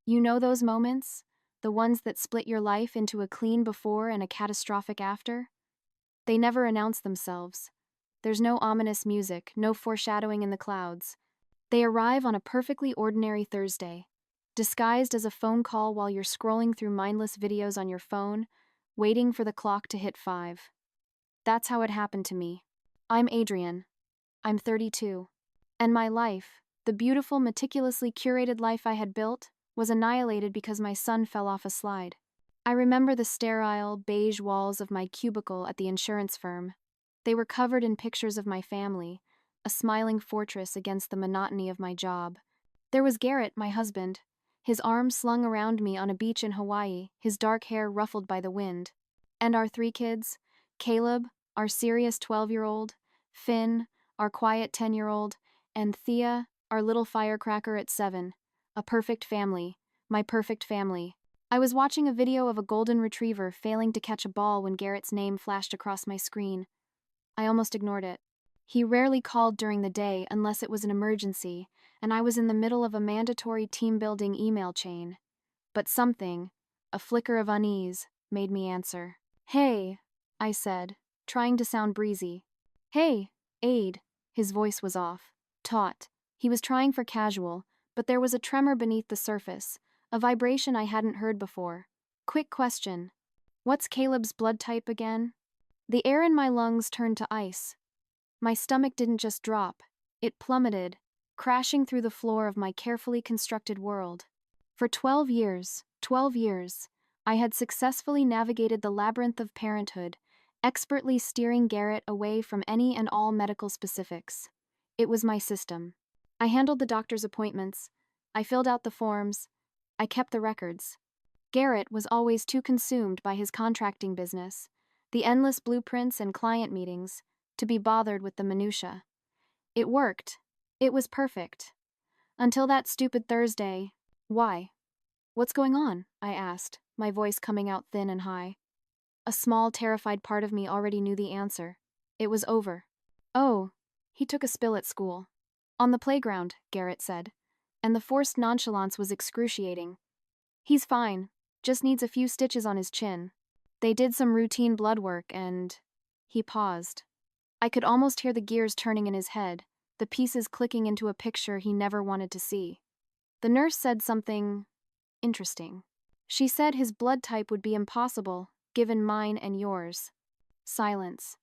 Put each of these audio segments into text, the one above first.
You know those moments? The ones that split your life into a clean before and a catastrophic after? They never announce themselves. There's no ominous music, no foreshadowing in the clouds. They arrive on a perfectly ordinary Thursday, disguised as a phone call while you're scrolling through mindless videos on your phone, waiting for the clock to hit 5. That's how it happened to me. I'm Adrian. I'm 32. And my life, the beautiful, meticulously curated life I had built, was annihilated because my son fell off a slide. I remember the sterile, beige walls of my cubicle at the insurance firm. They were covered in pictures of my family, a smiling fortress against the monotony of my job. There was Garrett, my husband, his arms slung around me on a beach in Hawaii, his dark hair ruffled by the wind. And our 3 kids, Caleb, our serious 12-year-old, Finn, our quiet 10-year-old, and Thea, our little firecracker at 7. A perfect family, my perfect family. I was watching a video of a golden retriever failing to catch a ball when Garrett's name flashed across my screen. I almost ignored it. He rarely called during the day unless it was an emergency, and I was in the middle of a mandatory team-building email chain. But something, a flicker of unease, made me answer. "Hey," I said, trying to sound breezy. "Hey, Aid." His voice was off, taut. He was trying for casual, but there was a tremor beneath the surface, a vibration I hadn't heard before. "Quick question. What's Caleb's blood type again?" The air in my lungs turned to ice. My stomach didn't just drop, it plummeted, crashing through the floor of my carefully constructed world. For 12 years, I had successfully navigated the labyrinth of parenthood, expertly steering Garrett away from any and all medical specifics. It was my system. I handled the doctor's appointments, I filled out the forms, I kept the records. Garrett was always too consumed by his contracting business, the endless blueprints and client meetings, to be bothered with the minutiae. It worked. It was perfect. Until that stupid Thursday. "Why? What's going on?" I asked, my voice coming out thin and high. A small, terrified part of me already knew the answer. It was over. "Oh, he took a spill at school. On the playground," Garrett said, and the forced nonchalance was excruciating. "He's fine, just needs a few stitches on his chin. They did some routine blood work and..." He paused. I could almost hear the gears turning in his head, the pieces clicking into a picture he never wanted to see. The nurse said something interesting. She said his blood type would be impossible, given mine and yours. Silence.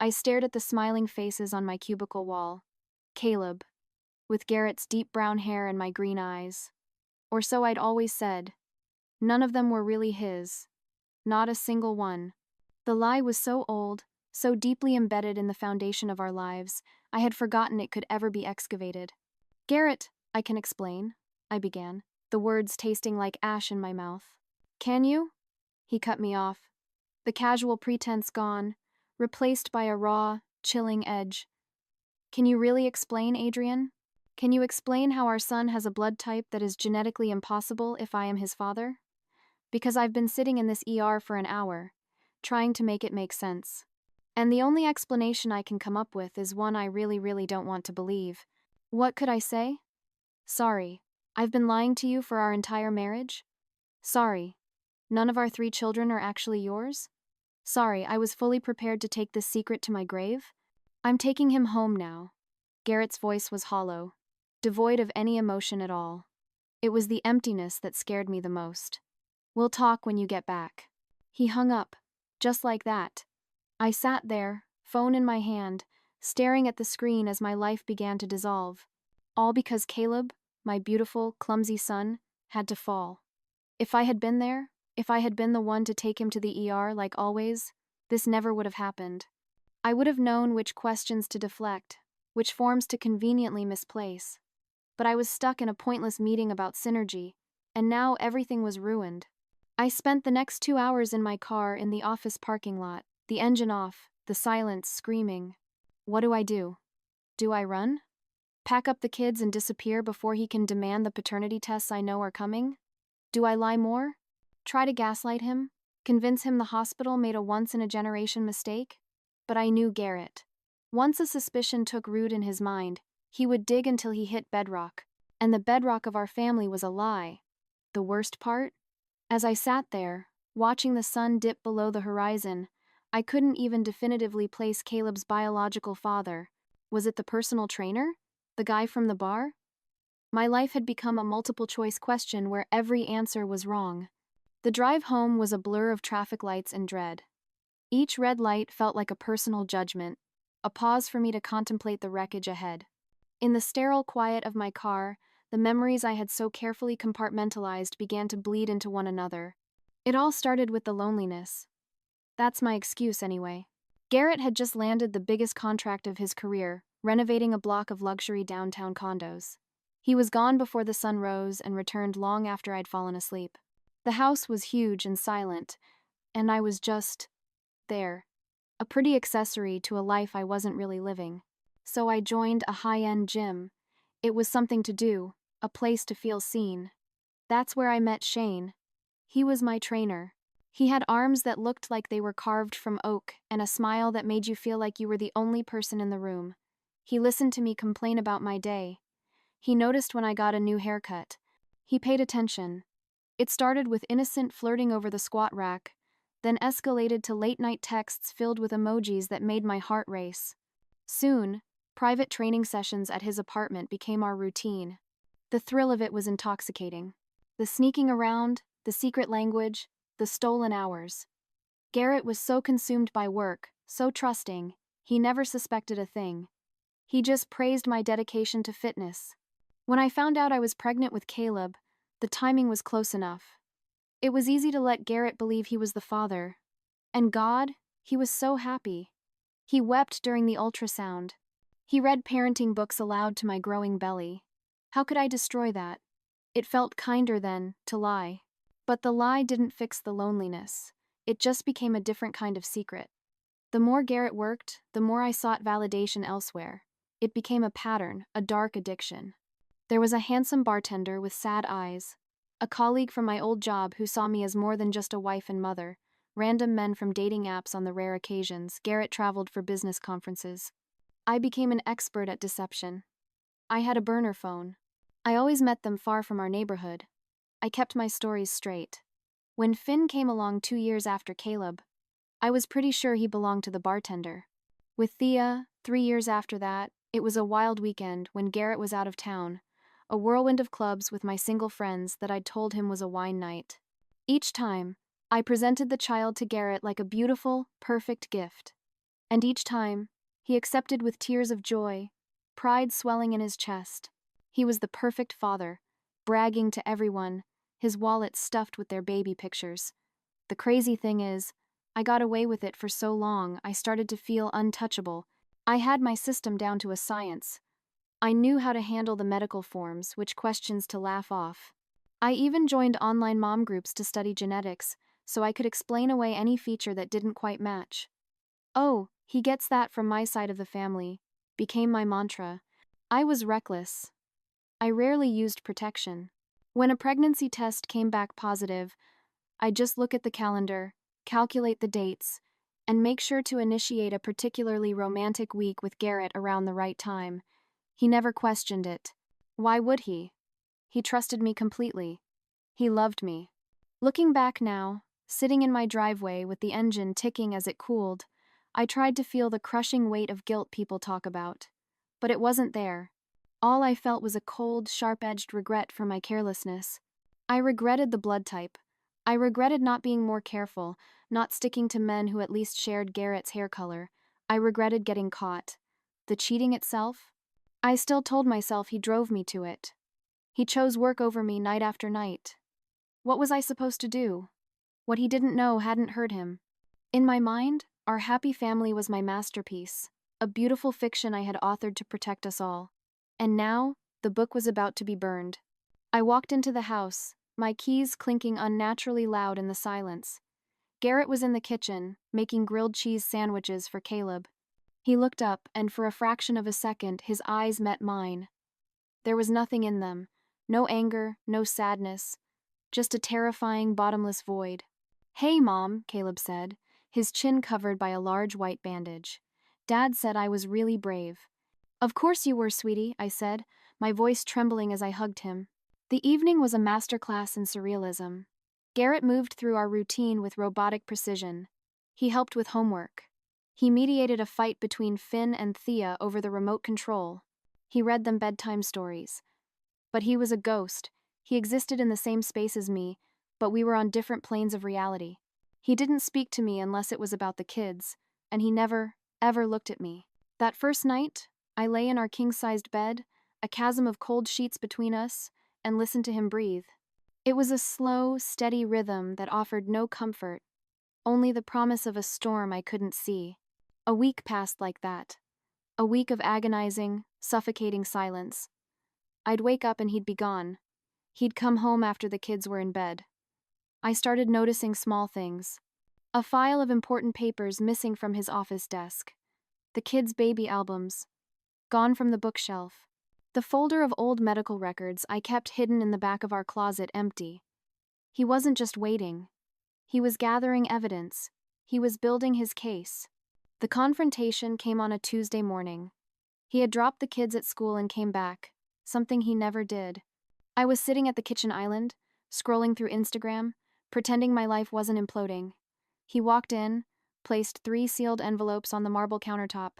I stared at the smiling faces on my cubicle wall. Caleb, with Garrett's deep brown hair and my green eyes. Or so I'd always said. None of them were really his. Not a single one. The lie was so old, so deeply embedded in the foundation of our lives, I had forgotten it could ever be excavated. "Garrett, I can explain," I began, the words tasting like ash in my mouth. "Can you?" He cut me off. The casual pretense gone, replaced by a raw, chilling edge. "Can you really explain, Adrian? Can you explain how our son has a blood type that is genetically impossible if I am his father? Because I've been sitting in this ER for an hour, trying to make it make sense. And the only explanation I can come up with is one I really don't want to believe. What could I say? Sorry, I've been lying to you for our entire marriage? Sorry, none of our 3 children are actually yours? Sorry, I was fully prepared to take this secret to my grave? I'm taking him home now." Garrett's voice was hollow, devoid of any emotion at all. It was the emptiness that scared me the most. "We'll talk when you get back." He hung up, just like that. I sat there, phone in my hand, staring at the screen as my life began to dissolve. All because Caleb, my beautiful, clumsy son, had to fall. If I had been there, if I had been the one to take him to the ER like always, this never would have happened. I would have known which questions to deflect, which forms to conveniently misplace. But I was stuck in a pointless meeting about synergy, and now everything was ruined. I spent the next 2 hours in my car in the office parking lot, the engine off, the silence screaming. What do? Do I run? Pack up the kids and disappear before he can demand the paternity tests I know are coming? Do I lie more? Try to gaslight him? Convince him the hospital made a once-in-a-generation mistake? But I knew Garrett. Once a suspicion took root in his mind, he would dig until he hit bedrock, and the bedrock of our family was a lie. The worst part? As I sat there, watching the sun dip below the horizon, I couldn't even definitively place Caleb's biological father. Was it the personal trainer? The guy from the bar? My life had become a multiple choice question where every answer was wrong. The drive home was a blur of traffic lights and dread. Each red light felt like a personal judgment, a pause for me to contemplate the wreckage ahead. In the sterile quiet of my car, the memories I had so carefully compartmentalized began to bleed into one another. It all started with the loneliness. That's my excuse anyway. Garrett had just landed the biggest contract of his career, renovating a block of luxury downtown condos. He was gone before the sun rose and returned long after I'd fallen asleep. The house was huge and silent, and I was just there, a pretty accessory to a life I wasn't really living. So I joined a high-end gym. It was something to do, a place to feel seen. That's where I met Shane. He was my trainer. He had arms that looked like they were carved from oak and a smile that made you feel like you were the only person in the room. He listened to me complain about my day. He noticed when I got a new haircut. He paid attention. It started with innocent flirting over the squat rack, then escalated to late-night texts filled with emojis that made my heart race. Soon, private training sessions at his apartment became our routine. The thrill of it was intoxicating. The sneaking around, the secret language, the stolen hours. Garrett was so consumed by work, so trusting, he never suspected a thing. He just praised my dedication to fitness. When I found out I was pregnant with Caleb, the timing was close enough. It was easy to let Garrett believe he was the father. And God, he was so happy. He wept during the ultrasound. He read parenting books aloud to my growing belly. How could I destroy that? It felt kinder then, to lie. But the lie didn't fix the loneliness. It just became a different kind of secret. The more Garrett worked, the more I sought validation elsewhere. It became a pattern, a dark addiction. There was a handsome bartender with sad eyes, a colleague from my old job who saw me as more than just a wife and mother, random men from dating apps on the rare occasions Garrett traveled for business conferences. I became an expert at deception. I had a burner phone. I always met them far from our neighborhood. I kept my stories straight. When Finn came along 2 years after Caleb, I was pretty sure he belonged to the bartender. With Thea, 3 years after that, it was a wild weekend when Garrett was out of town, a whirlwind of clubs with my single friends that I'd told him was a wine night. Each time, I presented the child to Garrett like a beautiful, perfect gift. And each time, he accepted with tears of joy, pride swelling in his chest. He was the perfect father, bragging to everyone, his wallet stuffed with their baby pictures. The crazy thing is, I got away with it for so long I started to feel untouchable. I had my system down to a science. I knew how to handle the medical forms, which questions to laugh off. I even joined online mom groups to study genetics, so I could explain away any feature that didn't quite match. "Oh, he gets that from my side of the family," became my mantra. I was reckless. I rarely used protection. When a pregnancy test came back positive, I'd just look at the calendar, calculate the dates, and make sure to initiate a particularly romantic week with Garrett around the right time. He never questioned it. Why would he? He trusted me completely. He loved me. Looking back now, sitting in my driveway with the engine ticking as it cooled, I tried to feel the crushing weight of guilt people talk about. But it wasn't there. All I felt was a cold, sharp-edged regret for my carelessness. I regretted the blood type. I regretted not being more careful, not sticking to men who at least shared Garrett's hair color. I regretted getting caught. The cheating itself? I still told myself he drove me to it. He chose work over me night after night. What was I supposed to do? What he didn't know hadn't hurt him. In my mind, our happy family was my masterpiece, a beautiful fiction I had authored to protect us all. And now, the book was about to be burned. I walked into the house, my keys clinking unnaturally loud in the silence. Garrett was in the kitchen, making grilled cheese sandwiches for Caleb. He looked up, and for a fraction of a second, his eyes met mine. There was nothing in them. No anger, no sadness. Just a terrifying, bottomless void. "Hey, Mom," Caleb said, his chin covered by a large white bandage. "Dad said I was really brave." "Of course you were, sweetie," I said, my voice trembling as I hugged him. The evening was a masterclass in surrealism. Garrett moved through our routine with robotic precision. He helped with homework. He mediated a fight between Finn and Thea over the remote control. He read them bedtime stories. But he was a ghost. He existed in the same space as me, but we were on different planes of reality. He didn't speak to me unless it was about the kids, and he never, ever looked at me. That first night, I lay in our king-sized bed, a chasm of cold sheets between us, and listened to him breathe. It was a slow, steady rhythm that offered no comfort, only the promise of a storm I couldn't see. A week passed like that. A week of agonizing, suffocating silence. I'd wake up and he'd be gone. He'd come home after the kids were in bed. I started noticing small things. A file of important papers missing from his office desk. The kids' baby albums, gone from the bookshelf. The folder of old medical records I kept hidden in the back of our closet empty. He wasn't just waiting. He was gathering evidence. He was building his case. The confrontation came on a Tuesday morning. He had dropped the kids at school and came back, something he never did. I was sitting at the kitchen island, scrolling through Instagram, pretending my life wasn't imploding. He walked in, placed 3 sealed envelopes on the marble countertop,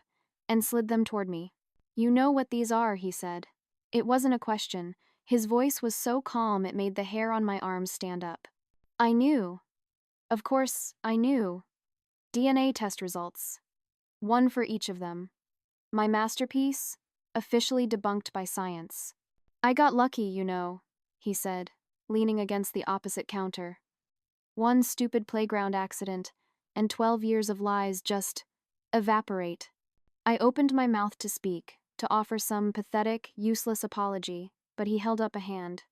and slid them toward me. "You know what these are," he said. It wasn't a question. His voice was so calm it made the hair on my arms stand up. I knew. Of course, I knew. DNA test results. 1 for each of them. My masterpiece, officially debunked by science. "I got lucky, you know," he said, leaning against the opposite counter. 1 stupid playground accident, and 12 years of lies just evaporate. I opened my mouth to speak, to offer some pathetic, useless apology, but he held up a hand.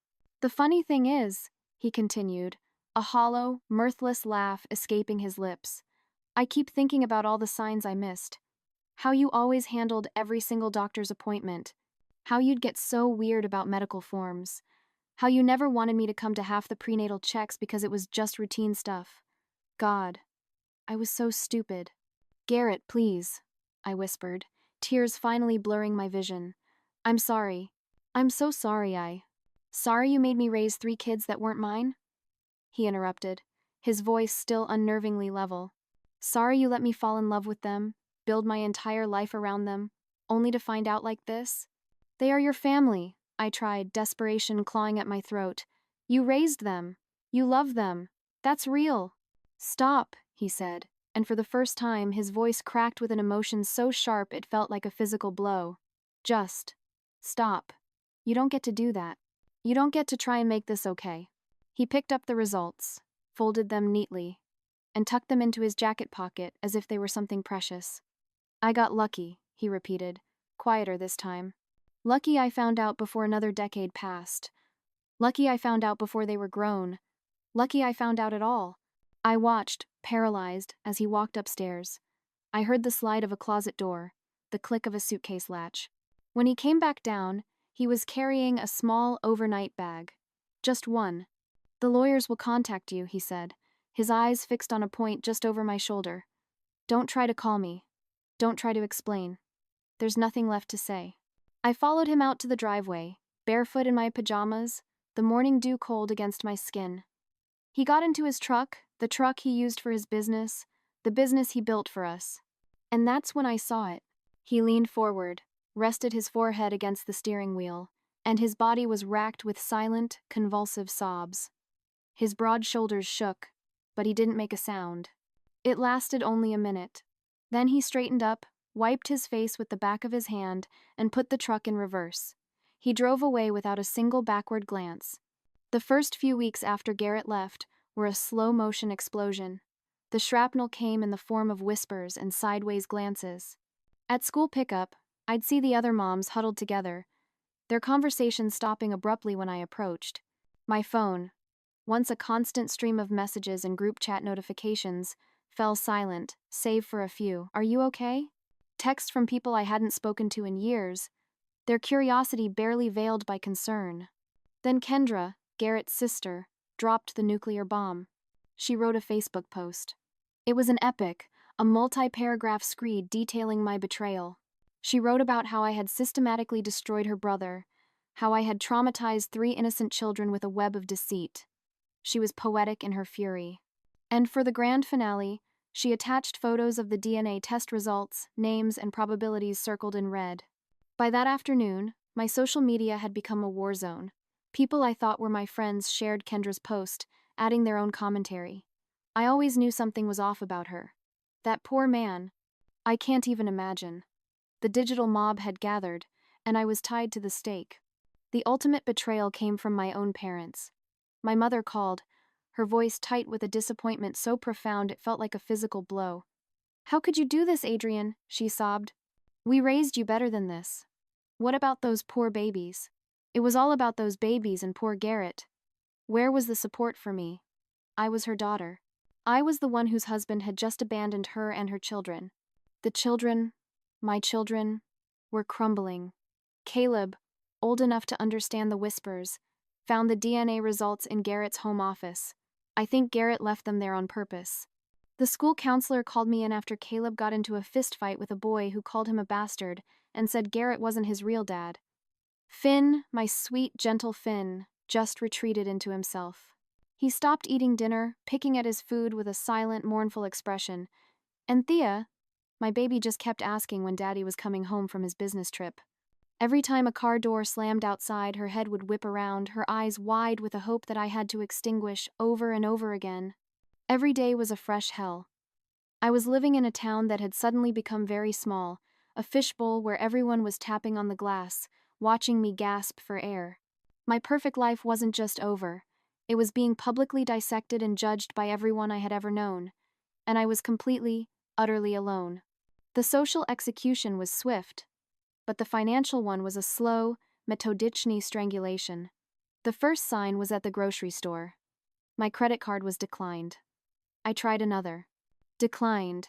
"The funny thing is," he continued, a hollow, mirthless laugh escaping his lips, "I keep thinking about all the signs I missed. How you always handled every single doctor's appointment. How you'd get so weird about medical forms. How you never wanted me to come to half the prenatal checks because it was just routine stuff. God, I was so stupid." "Garrett, please," I whispered, tears finally blurring my vision. "I'm sorry. I'm so sorry. Sorry you made me raise 3 kids that weren't mine?" He interrupted, his voice still unnervingly level. "Sorry you let me fall in love with them, build my entire life around them, only to find out like this? They are your family," I tried, desperation clawing at my throat. "You raised them. You love them. That's real." "Stop," he said, and for the first time his voice cracked with an emotion so sharp it felt like a physical blow. "Just stop. You don't get to do that. You don't get to try and make this okay." He picked up the results, folded them neatly, and tucked them into his jacket pocket as if they were something precious. "I got lucky," he repeated, quieter this time. "Lucky I found out before another decade passed. Lucky I found out before they were grown. Lucky I found out at all." I watched, paralyzed, as he walked upstairs. I heard the slide of a closet door, the click of a suitcase latch. When he came back down, he was carrying a small overnight bag. Just one. "The lawyers will contact you," he said, his eyes fixed on a point just over my shoulder. "Don't try to call me. Don't try to explain. There's nothing left to say." I followed him out to the driveway, barefoot in my pajamas, the morning dew cold against my skin. He got into his truck, the truck he used for his business, the business he built for us. And that's when I saw it. He leaned forward, rested his forehead against the steering wheel, and his body was racked with silent, convulsive sobs. His broad shoulders shook, but he didn't make a sound. It lasted only a minute. Then he straightened up, wiped his face with the back of his hand, and put the truck in reverse. He drove away without a single backward glance. The first few weeks after Garrett left were a slow-motion explosion. The shrapnel came in the form of whispers and sideways glances. At school pickup, I'd see the other moms huddled together, their conversation stopping abruptly when I approached. My phone, once a constant stream of messages and group chat notifications, fell silent, save for a few. "Are you okay?" Texts from people I hadn't spoken to in years, their curiosity barely veiled by concern. Then Kendra, Garrett's sister, dropped the nuclear bomb. She wrote a Facebook post. It was an epic, a multi-paragraph screed detailing my betrayal. She wrote about how I had systematically destroyed her brother, how I had traumatized 3 innocent children with a web of deceit. She was poetic in her fury. And for the grand finale, she attached photos of the DNA test results, names, and probabilities circled in red. By that afternoon, my social media had become a war zone. People I thought were my friends shared Kendra's post, adding their own commentary. I always knew something was off about her. That poor man. I can't even imagine. The digital mob had gathered, and I was tied to the stake. The ultimate betrayal came from my own parents. My mother called, her voice tight with a disappointment so profound it felt like a physical blow. "How could you do this, Adrian?" she sobbed. "We raised you better than this. What about those poor babies?" It was all about those babies and poor Garrett. Where was the support for me? I was her daughter. I was the one whose husband had just abandoned her and her children. The children, my children, were crumbling. Caleb, old enough to understand the whispers, found the DNA results in Garrett's home office. I think Garrett left them there on purpose. The school counselor called me in after Caleb got into a fistfight with a boy who called him a bastard and said Garrett wasn't his real dad. Finn, my sweet, gentle Finn, just retreated into himself. He stopped eating dinner, picking at his food with a silent, mournful expression. And Thea, my baby, just kept asking when Daddy was coming home from his business trip. Every time a car door slammed outside, her head would whip around, her eyes wide with a hope that I had to extinguish over and over again. Every day was a fresh hell. I was living in a town that had suddenly become very small, a fishbowl where everyone was tapping on the glass, watching me gasp for air. My perfect life wasn't just over. It was being publicly dissected and judged by everyone I had ever known. And I was completely, utterly alone. The social execution was swift, but the financial one was a slow, metodiczny strangulation. The first sign was at the grocery store. My credit card was declined. I tried another. Declined.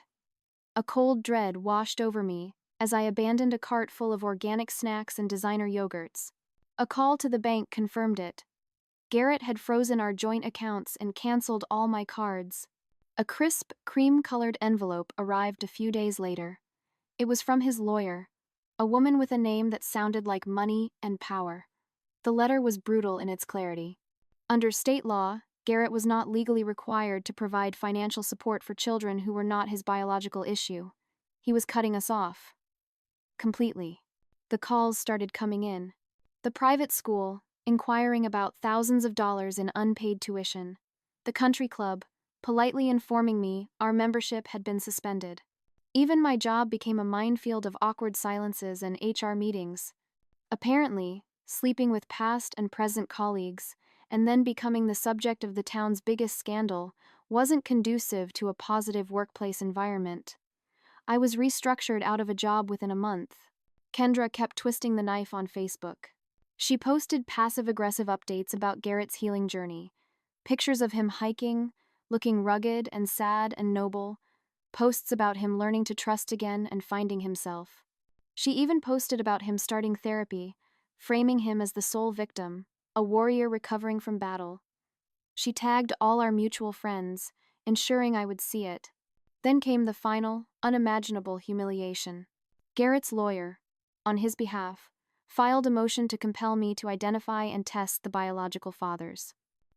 A cold dread washed over me as I abandoned a cart full of organic snacks and designer yogurts. A call to the bank confirmed it. Garrett had frozen our joint accounts and canceled all my cards. A crisp, cream-colored envelope arrived a few days later. It was from his lawyer, a woman with a name that sounded like money and power. The letter was brutal in its clarity. Under state law, Garrett was not legally required to provide financial support for children who were not his biological issue. He was cutting us off. Completely. The calls started coming in. The private school, inquiring about thousands of dollars in unpaid tuition. The country club, politely informing me our membership had been suspended. Even my job became a minefield of awkward silences and HR meetings. Apparently, sleeping with past and present colleagues, and then becoming the subject of the town's biggest scandal, wasn't conducive to a positive workplace environment. I was restructured out of a job within a month. Kendra kept twisting the knife on Facebook. She posted passive-aggressive updates about Garrett's healing journey, pictures of him hiking, looking rugged and sad and noble, posts about him learning to trust again and finding himself. She even posted about him starting therapy, framing him as the sole victim, a warrior recovering from battle. She tagged all our mutual friends, ensuring I would see it. Then came the final, unimaginable humiliation. Garrett's lawyer, on his behalf, filed a motion to compel me to identify and test the biological fathers.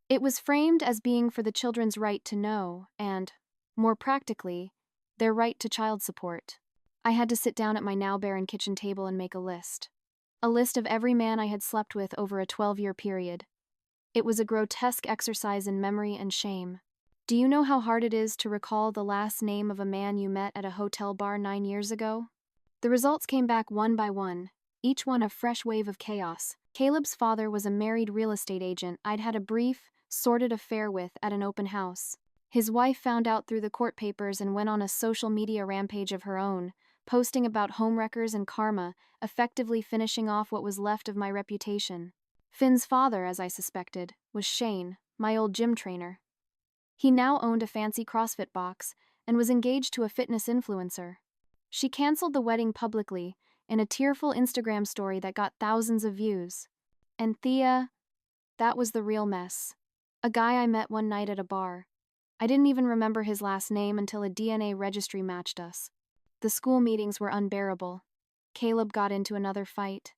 It was framed as being for the children's right to know and, more practically, their right to child support. I had to sit down at my now barren kitchen table and make a list. A list of every man I had slept with over a 12-year period. It was a grotesque exercise in memory and shame. Do you know how hard it is to recall the last name of a man you met at a hotel bar 9 years ago? The results came back one by one, each one a fresh wave of chaos. Caleb's father was a married real estate agent I'd had a brief, sordid affair with at an open house. His wife found out through the court papers and went on a social media rampage of her own, posting about homewreckers and karma, effectively finishing off what was left of my reputation. Finn's father, as I suspected, was Shane, my old gym trainer. He now owned a fancy CrossFit box and was engaged to a fitness influencer. She canceled the wedding publicly in a tearful Instagram story that got thousands of views. And Thea, that was the real mess. A guy I met one night at a bar. I didn't even remember his last name until a DNA registry matched us. The school meetings were unbearable. Caleb got into another fight.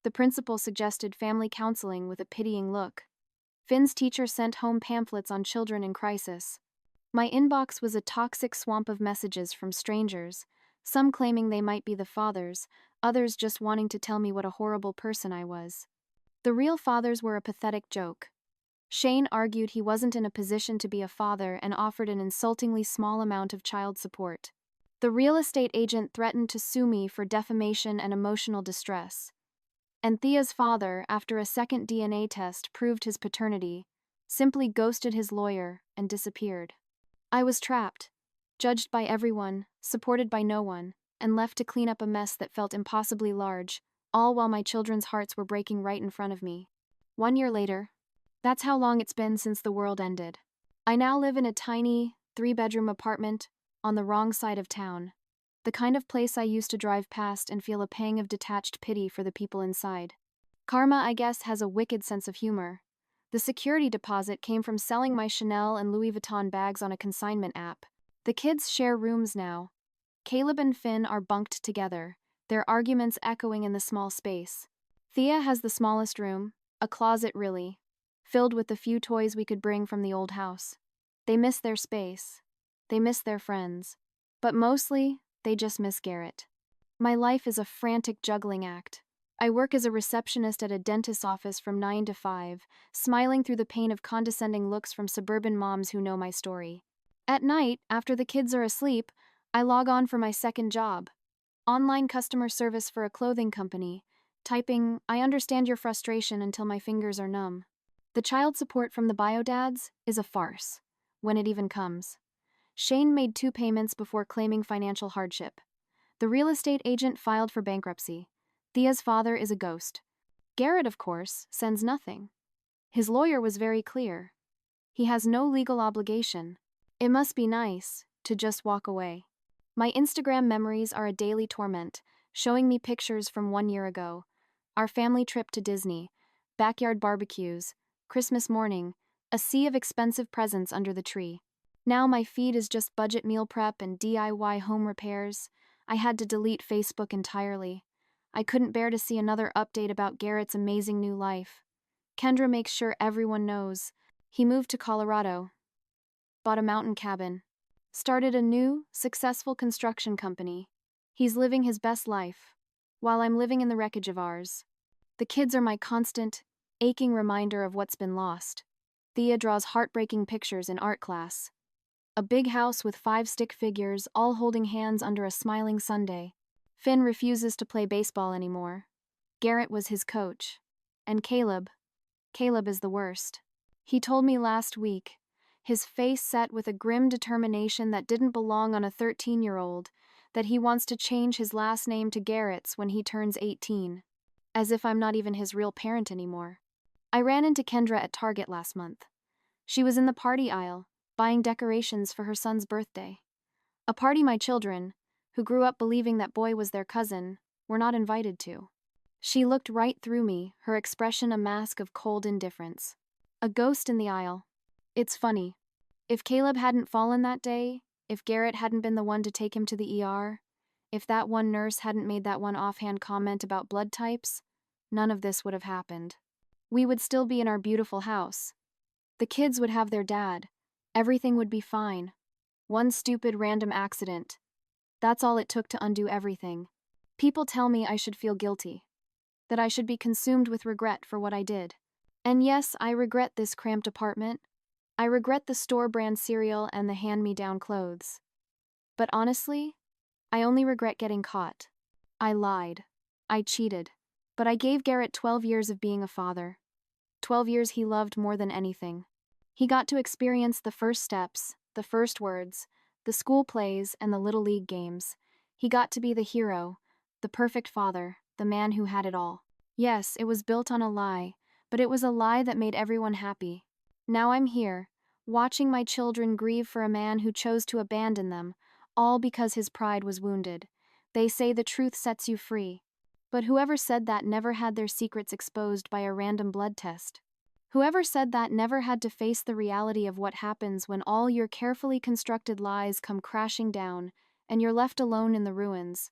The principal suggested family counseling with a pitying look. Finn's teacher sent home pamphlets on children in crisis. My inbox was a toxic swamp of messages from strangers, some claiming they might be the fathers, others just wanting to tell me what a horrible person I was. The real fathers were a pathetic joke. Shane argued he wasn't in a position to be a father and offered an insultingly small amount of child support. The real estate agent threatened to sue me for defamation and emotional distress. And Thea's father, after a second DNA test proved his paternity, simply ghosted his lawyer and disappeared. I was trapped, judged by everyone, supported by no one, and left to clean up a mess that felt impossibly large, all while my children's hearts were breaking right in front of me. 1 year later, that's how long it's been since the world ended. I now live in a tiny, 3-bedroom apartment on the wrong side of town. The kind of place I used to drive past and feel a pang of detached pity for the people inside. Karma, I guess, has a wicked sense of humor. The security deposit came from selling my Chanel and Louis Vuitton bags on a consignment app. The kids share rooms now. Caleb and Finn are bunked together, their arguments echoing in the small space. Thea has the smallest room, a closet really, filled with the few toys we could bring from the old house. They miss their space. They miss their friends. But mostly, they just miss Garrett. My life is a frantic juggling act. I work as a receptionist at a dentist's office from 9 to 5, smiling through the pain of condescending looks from suburban moms who know my story. At night, after the kids are asleep, I log on for my second job. Online customer service for a clothing company, typing, "I understand your frustration" until my fingers are numb. The child support from the bio dads is a farce, when it even comes. Shane made 2 payments before claiming financial hardship. The real estate agent filed for bankruptcy. Thea's father is a ghost. Garrett, of course, sends nothing. His lawyer was very clear. He has no legal obligation. It must be nice to just walk away. My Instagram memories are a daily torment, showing me pictures from 1 year ago. Our family trip to Disney, backyard barbecues, Christmas morning, a sea of expensive presents under the tree. Now my feed is just budget meal prep and DIY home repairs. I had to delete Facebook entirely. I couldn't bear to see another update about Garrett's amazing new life. Kendra makes sure everyone knows. He moved to Colorado, bought a mountain cabin, started a new, successful construction company. He's living his best life, while I'm living in the wreckage of ours. The kids are my constant, aching reminder of what's been lost. Thea draws heartbreaking pictures in art class. A big house with 5 stick figures, all holding hands under a smiling Sunday. Finn refuses to play baseball anymore. Garrett was his coach. And Caleb is the worst. He told me last week, his face set with a grim determination that didn't belong on a 13-year-old, that he wants to change his last name to Garrett's when he turns 18. As if I'm not even his real parent anymore. I ran into Kendra at Target last month. She was in the party aisle, buying decorations for her son's birthday. A party my children, who grew up believing that boy was their cousin, were not invited to. She looked right through me, her expression a mask of cold indifference. A ghost in the aisle. It's funny. If Caleb hadn't fallen that day, if Garrett hadn't been the one to take him to the ER, if that one nurse hadn't made that one offhand comment about blood types, none of this would have happened. We would still be in our beautiful house. The kids would have their dad. Everything would be fine. One stupid random accident. That's all it took to undo everything. People tell me I should feel guilty. That I should be consumed with regret for what I did. And yes, I regret this cramped apartment. I regret the store-brand cereal and the hand-me-down clothes. But honestly, I only regret getting caught. I lied. I cheated. But I gave Garrett 12 years of being a father. 12 years he loved more than anything. He got to experience the first steps, the first words, the school plays, and the little league games. He got to be the hero, the perfect father, the man who had it all. Yes, it was built on a lie, but it was a lie that made everyone happy. Now I'm here, watching my children grieve for a man who chose to abandon them, all because his pride was wounded. They say the truth sets you free. But whoever said that never had their secrets exposed by a random blood test. Whoever said that never had to face the reality of what happens when all your carefully constructed lies come crashing down and you're left alone in the ruins.